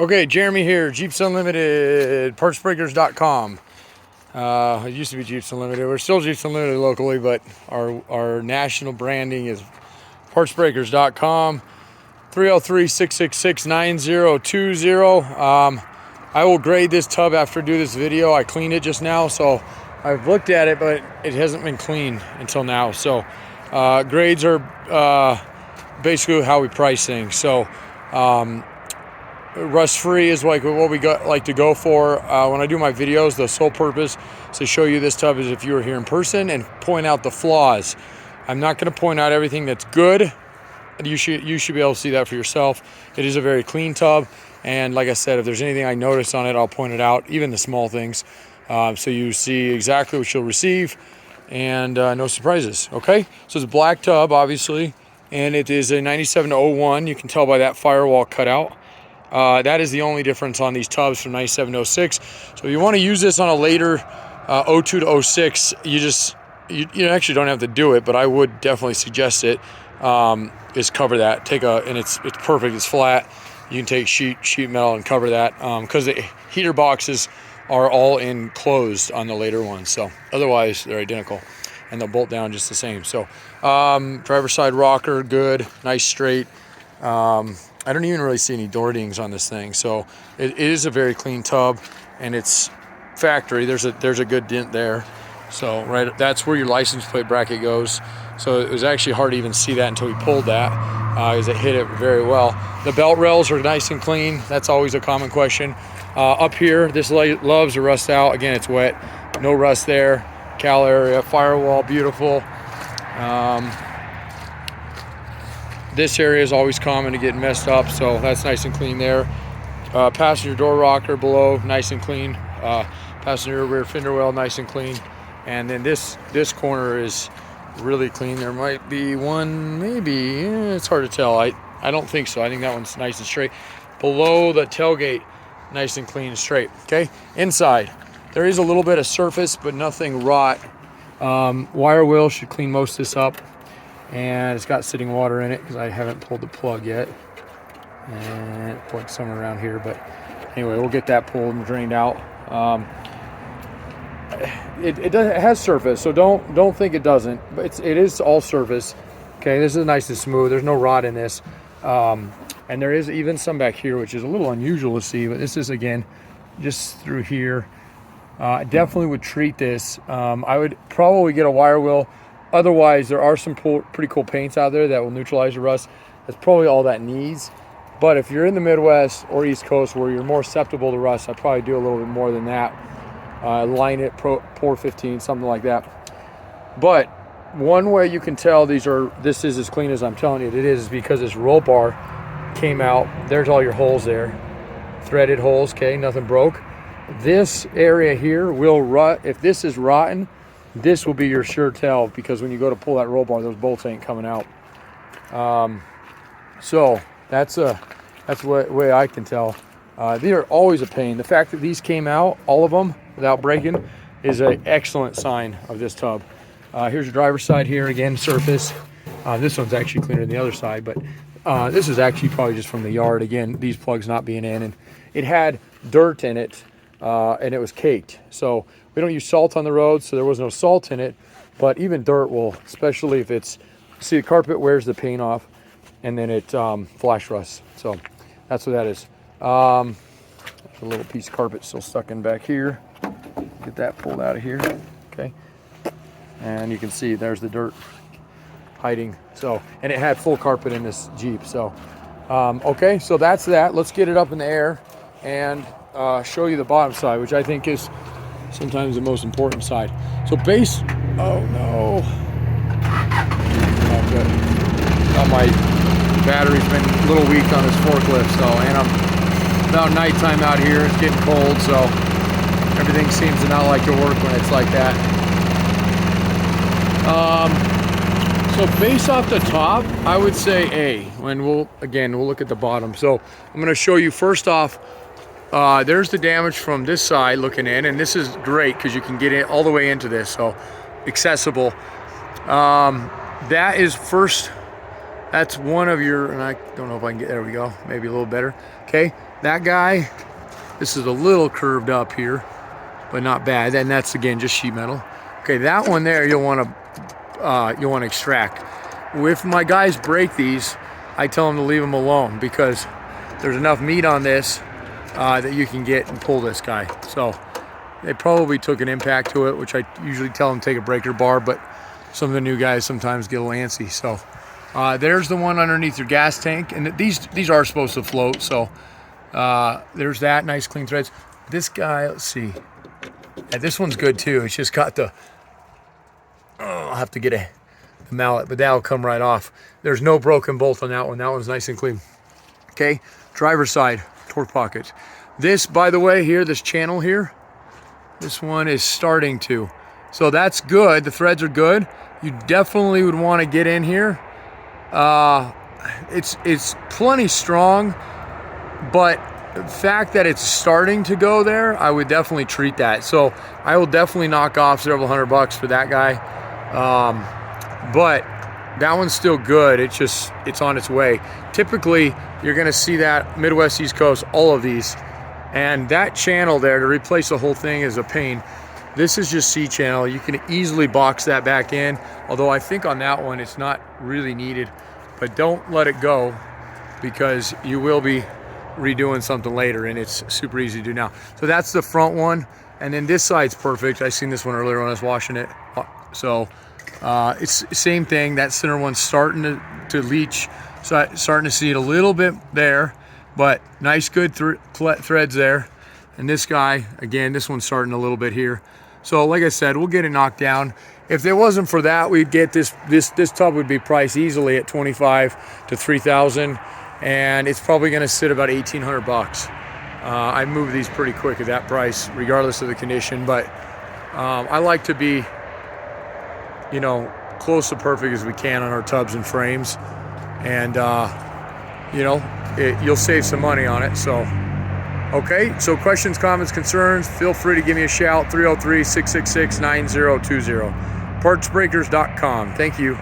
Okay, Jeremy here, Jeeps Unlimited, partsbreakers.com. It used to be Jeeps Unlimited. We're still Jeeps Unlimited locally, but our national branding is partsbreakers.com. 303-666-9020. I will grade this tub after I do this video. I cleaned it just now, so I've looked at it, but it hasn't been cleaned until now. So grades are basically how we price things. So rust-free is like what we like to go for. When I do my videos, the sole purpose is to show you this tub is if you were here in person and point out the flaws. I'm not going to point out everything that's good. You should be able to see that for yourself. It is a very clean tub, and like I said, if there's anything I notice on it, I'll point it out, even the small things, so you see exactly what you'll receive, and no surprises. Okay, so it's a black tub, obviously, and it is a 97-01. You can tell by that firewall cutout. That is the only difference on these tubs from 97 to 06. So if you want to use this on a later 02 to 06, you actually don't have to do it, but I would definitely suggest it. Is cover that. And it's perfect. It's flat. You can take sheet metal and cover that, because the heater boxes are all enclosed on the later ones. So otherwise they're identical, and they'll bolt down just the same. So driver's side rocker, good, nice straight. I don't even really see any door dings on this thing. So it is a very clean tub, and it's factory. There's a good dent there. So right, that's where your license plate bracket goes. So it was actually hard to even see that until we pulled that, because it hit it very well. The belt rails are nice and clean. That's always a common question. Up here, this loves to rust out. Again, it's wet. No rust there. Cal area, firewall, beautiful. This area is always common to get messed up, so that's nice and clean there. Passenger door rocker below, nice and clean. Passenger rear fender well, nice and clean. And then this corner is really clean. There might be one, maybe, it's hard to tell. I don't think so. I think that one's nice and straight. Below the tailgate, nice and clean and straight. Okay, inside, there is a little bit of surface, but nothing rot. Wire wheel should clean most of this up. And it's got sitting water in it because I haven't pulled the plug yet. And plug somewhere around here, but anyway, we'll get that pulled and drained out. It has surface, so don't think it doesn't, but it is all surface. Okay, this is nice and smooth. There's no rot in this, and there is even some back here, which is a little unusual to see. But this is, again, just through here. I definitely would treat this. I would probably get a wire wheel. Otherwise, there are some pretty cool paints out there that will neutralize the rust. That's probably all that needs. But if you're in the Midwest or East Coast where you're more susceptible to rust, I'd probably do a little bit more than that. Line it, pour 15, something like that. But one way you can tell this is as clean as I'm telling you it is because this roll bar came out. There's all your holes there. Threaded holes, okay, nothing broke. This area here will rot. If this is rotten, this will be your sure tell, because when you go to pull that roll bar, those bolts ain't coming out. So that's the way I can tell. They are always a pain. The fact that these came out, all of them, without breaking, is an excellent sign of this tub. Here's your driver's side here, again, surface. This one's actually cleaner than the other side, but this is actually probably just from the yard. Again, these plugs not being in, and it had dirt in it, and it was caked. So we don't use salt on the road, so there was no salt in it, but even dirt will, especially if it's, see, the carpet wears the paint off, and then it flash rusts. So that's what that is. There's a little piece of carpet still stuck in back here. Get that pulled out of here, okay? And you can see there's the dirt hiding. So, and it had full carpet in this Jeep. So, okay, so that's that. Let's get it up in the air and show you the bottom side, which I think is sometimes the most important side. So base, oh no. Oh, good. Oh, my battery's been a little weak on this forklift, so, and I'm about nighttime out here. It's getting cold, so everything seems to not like to work when it's like that. So base off the top, I would say A. When we'll look at the bottom. So I'm going to show you first off. There's the damage from this side looking in, and this is great because you can get in all the way into this, so accessible. That is first. That's one of your, and I don't know if I can get, there we go, maybe a little better. Okay, That guy, this is a little curved up here, but not bad. And that's again just sheet metal. Okay, that one there you'll want to extract. If my guys break these, I tell them to leave them alone because there's enough meat on this that you can get and pull this guy. So they probably took an impact to it, which I usually tell them to take a breaker bar, but some of the new guys sometimes get a little antsy. So there's the one underneath your gas tank, and these are supposed to float. So there's that, nice clean threads. This guy, let's see. Yeah, this one's good too. It's just got the, I'll have to get the mallet, but that'll come right off. There's no broken bolt on that one. That one's nice and clean. Okay, driver's side, torque pockets. This, by the way, here, this channel here, this one is starting to. So that's good, the threads are good. You definitely would want to get in here. It's plenty strong, but the fact that it's starting to go there, I would definitely treat that. So I will definitely knock off several $100 for that guy. But that one's still good. It's on its way. Typically, you're gonna see that Midwest, East Coast, all of these. And that channel there, to replace the whole thing is a pain. This is just C channel. You can easily box that back in. Although I think on that one, it's not really needed. But don't let it go because you will be redoing something later and it's super easy to do now. So that's the front one. And then this side's perfect. I seen this one earlier when I was washing it. So it's the same thing. That center one's starting to leach. So starting to see it a little bit there, but nice good threads there. And this guy, again, this one's starting a little bit here. So like I said, we'll get it knocked down. If it wasn't for that, we'd get this tub would be priced easily at $25,000 to $3,000. And it's probably gonna sit about $1,800. I move these pretty quick at that price, regardless of the condition, but I like to be, you know, close to perfect as we can on our tubs and frames. And, you know, you'll save some money on it, so. Okay, so questions, comments, concerns, feel free to give me a shout, 303-666-9020. Partsbreakers.com. Thank you.